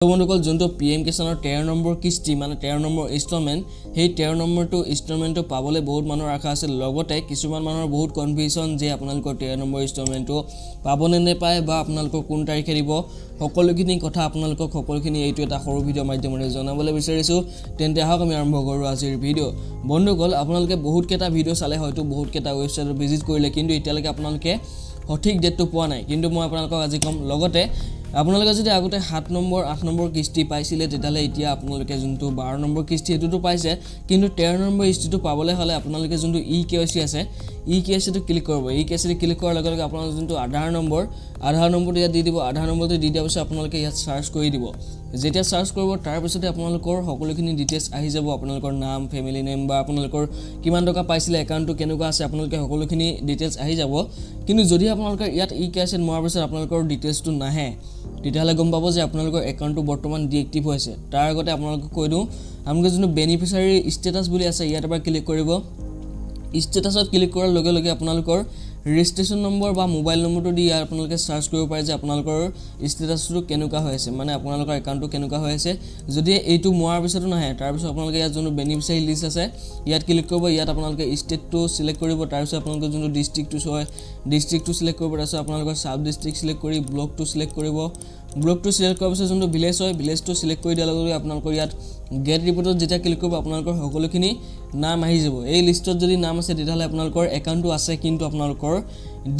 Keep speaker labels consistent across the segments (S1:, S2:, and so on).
S1: তো বন্ধুসকল যোনটো পিএম কিষাণৰ 13 নম্বৰ কিস্তি মানে 13 নম্বৰ ইনষ্টলমেন্ট সেই 13 নম্বৰটো ইনষ্টলমেন্টটো পাবলৈ বহুত মানুহৰ আশা আছে লগতে কিছুমান মানুহৰ বহুত কনফিউজন যে আপোনালোকৰ 13 নম্বৰ ইনষ্টলমেন্টটো পাবনে নেপায় বা আপোনালোকৰ কোন তাৰিখে দিব সকলোখিনি কথা আপোনালোকক সকলোখিনি এইটো এটা সৰু ভিডিঅ' মাধ্যমেৰে জনাবলৈ বিচাৰিছো তেন্তে আহক আমি আৰম্ভ কৰো আজিৰ ভিডিঅ' বন্ধুসকল আপোনালোকে বহুত কেটা ভিডিঅ' চালে হয়তো বহুত কেটা ৱেবছাইটত ভিজিট কৰিলে কিন্তু এতিয়ালৈকে আপোনালোকে সঠিক ডেটটো পোৱা নাই কিন্তু মই আপোনালোকক আজি কম লগতে আপোনালোকে যদি আগতে 7 নম্বৰ 8 নম্বৰ কিস্তি পাইছিলে তেতিয়ালে এতিয়া আপোনালোকে যোনটো 12 নম্বৰ কিস্তি হেতুটো পাইছে কিন্তু 13 নম্বৰ কিস্তিটো পাবলৈ হলে আপোনালোকে যোনটো ইকেৱাইচি আছে ইকেৱাইচিটো ক্লিক কৰিব ইকেৱাইচিটো ক্লিক কৰাৰ লগে লগে আপোনালোকৰ যোনটো আধাৰ নম্বৰটো ইয়াত দি দিব আধাৰ নম্বৰটো দি দিয়াৰ পিছত আপোনালোকে ইয়াত সাৰ্চ কৰি দিব যেতিয়া সাৰ্চ কৰিব তাৰ পিছতে আপোনালোকৰ সকলোখিনি ডিটেইলছ আহি যাব আপোনালোকৰ নাম ফ্যামিলি নেম বা আপোনালোকৰ কিমান টকা পাইছিলে একাউণ্টটো কেনেকুৱা আছে আপোনালোকে সকলোখিনি ডিটেইলছ আহি যাব কিন্তু যদি আপোনালোকৰ ইয়াত ইকেৱাইচি মোৱাৰ পিছত আপোনালোকৰ ডিটেইলছটো নাহে তেতিয়ালে গম পাব যে আপোনালোকৰ একাউণ্টটো বৰ্তমান ডিএক্টিভ হৈছে তাৰ আগতে আপোনালোকক কৈ দিও আপোনালোকৰ যোনটো বেনিফিচিয়াৰী ষ্টেটাস বুলি আছে ইয়াত এবাৰ ক্লিক কৰিব ষ্টেটাছত ক্লিক কৰাৰ লগে লগে আপোনালোকৰ ৰেজিষ্ট্ৰেচন নম্বৰ বা মোবাইল নম্বৰটো দি আপোনালোকে সাৰ্চ কৰিব পাৰে যে আপোনালোকৰ ষ্টেটাসটো কেনেকুৱা হৈ আছে মানে আপোনালোকৰ একাউণ্টটো কেনেকুৱা হৈ আছে যদি এইটো মোৱাৰ পিছতো নাহে তাৰ পিছত আপোনালোকে ইয়াত যোনটো বেনিফিচিয়াৰী লিষ্ট আছে ইয়াত ক্লিক কৰিব ইয়াত আপোনালোকে ষ্টেটটো সিলেক্ট কৰিব তাৰ পিছত আপোনালোকৰ যোনটো ডিস্ট্ৰিক্টটো সিলেক্ট কৰিব তাৰ পিছত আপোনালোকৰ সাব ডিস্ট্ৰিক্ট সিলেক্ট কৰি ব্লকটো সিলেক্ট কৰিব ব্লকটো সিলেক্ট কৰাৰ পিছত যোনটো ভিলেজ হয় ভিলেজটো সিলেক্ট কৰি দিয়াৰ লগে আপোনালোকৰ ইয়াত গেট ৰিপৰ্টত যেতিয়া ক্লিক কৰিব আপোনালোকৰ সকলোখিনি নাম আহি যাব এই লিষ্টত যদি নাম আছে তেতিয়ালে আপোনালোকৰ একাউণ্টটো আছে কিন্তু আপোনালোকৰ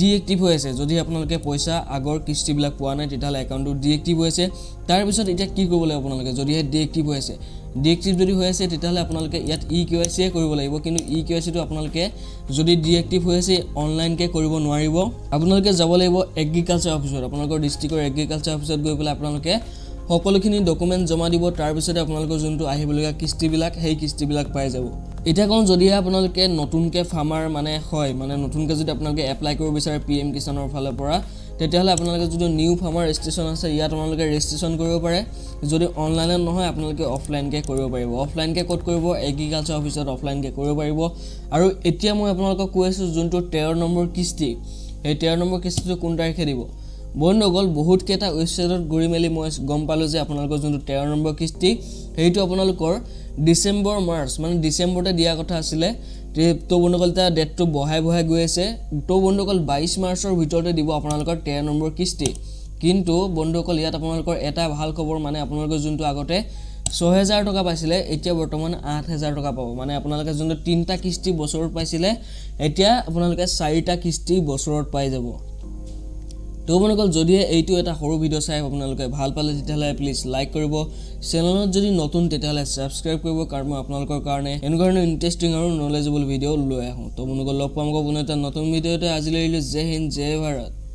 S1: ডিএক্টিভ হৈ আছে যদি আপোনালোকে পইচা আগৰ কিস্তিবিলাক পোৱা নাই তেতিয়ালে একাউণ্টটো ডিএক্টিভ হৈ আছে তাৰ পিছত এতিয়া কি কৰিব লাগিব আপোনালোকে যদি ডিএক্টিভ হৈ আছে ডিএক্টিভ যদি হৈ আছে তেতিয়ালে আপোনালোকে ইয়াত ইকেৱাইচি কৰিব লাগিব কিন্তু ইকেৱাইচিটো আপোনালোকে যদি ডিএক্টিভ হৈ আছে অনলাইন কে কৰিব নোৱাৰিব আপোনালোকে যাব লাগিব এগ্ৰিকালচাৰ অফিচত আপোনালোকৰ ডিস্ট্ৰিক্টৰ এগ্ৰিকালচাৰ অফিচত গৈ পেলাই আপোনালোকে সকলোখিনি ডকুমেন্ট জমা দিব তাৰ পিছত আপোনালোকৰ যোনটো আহিবলগা কিস্তিবিলাক সেই কিস্তিবিলাক পাই যাব এটা কোন যদি আপোনালোকে নতুনকে ফাৰ্মাৰ মানে হয় মানে নতুনকে যদি আপোনালোকে এপ্লাই কৰিব বিচাৰে পিএম কিষাণৰ ফালৰ পৰা তেতিয়ালে আপোনালোকে যদি নিউ ফাৰ্মাৰ ৰেজিষ্ট্ৰেচন আছে ইয়াত আপোনালোকে ৰেজিষ্ট্ৰেচন কৰিব পাৰে যদি অনলাইনত নহয় আপোনালোকে অফলাইন কে কৰিব পাৰিব অফলাইন কে ক'ত কৰিব এগ্ৰিকালচাৰ অফিচত অফলাইন কে কৰিব পাৰিব আৰু এতিয়া মই আপোনালোকক কৈ আছো যোনটো 13 নম্বৰ কিস্তি এই 13 নম্বৰ কিস্তিটো কোন তাৰিখে দিব বন্ধুসকল বহুত কেটা ৱেবছাইটত গৰি মেলি মই গম পালো যে আপোনালোকৰ যোনটো 13 নম্বৰ কিস্তি সেইটো আপোনালোকৰ ডিসেম্বৰ মাৰ্চ মানে ডিসেম্বৰতে দিয়া কথা আছিলে তো বন্ধুসকল তা ডেটটো বহাই গৈ আছে তো বন্ধুসকল 22 মাৰ্চৰ ভিতৰতে দিব আপোনালোকৰ 13 নম্বৰ কিস্তি কিন্তু বন্ধুসকল ইয়াত আপোনালোকৰ এটা ভাল খবৰ মানে আপোনালোকৰ যোনটো আগতে 6000 টকা পাইছিলে এতিয়া বৰ্তমান 8000 টকা পাব মানে আপোনালোকে যোনটো 3টা কিস্তি বছৰত পাইছিলে এতিয়া আপোনালোকে 4টা কিস্তি বছৰত পাই যাব তো বন্ধুসকল যদি এইটো এটা সৰু ভিডিঅ' চাই আপোনালোকে ভাল পালে তেতিয়ালে প্লিজ লাইক কৰিব চেনেলত যদি নতুন তেতিয়ালে সাবস্ক্ৰাইব কৰিব কাৰণ মই আপোনালোকৰ কাৰণে এনেকুৱা ইন্টাৰেষ্টিং আৰু নলেজেবল ভিডিঅ' লৈ আহো তো বন্ধুসকল লগ পাম পুনৰ এটা নতুন ভিডিঅ'তে আজিলৈ জয় হিন্দ জয় ভাৰত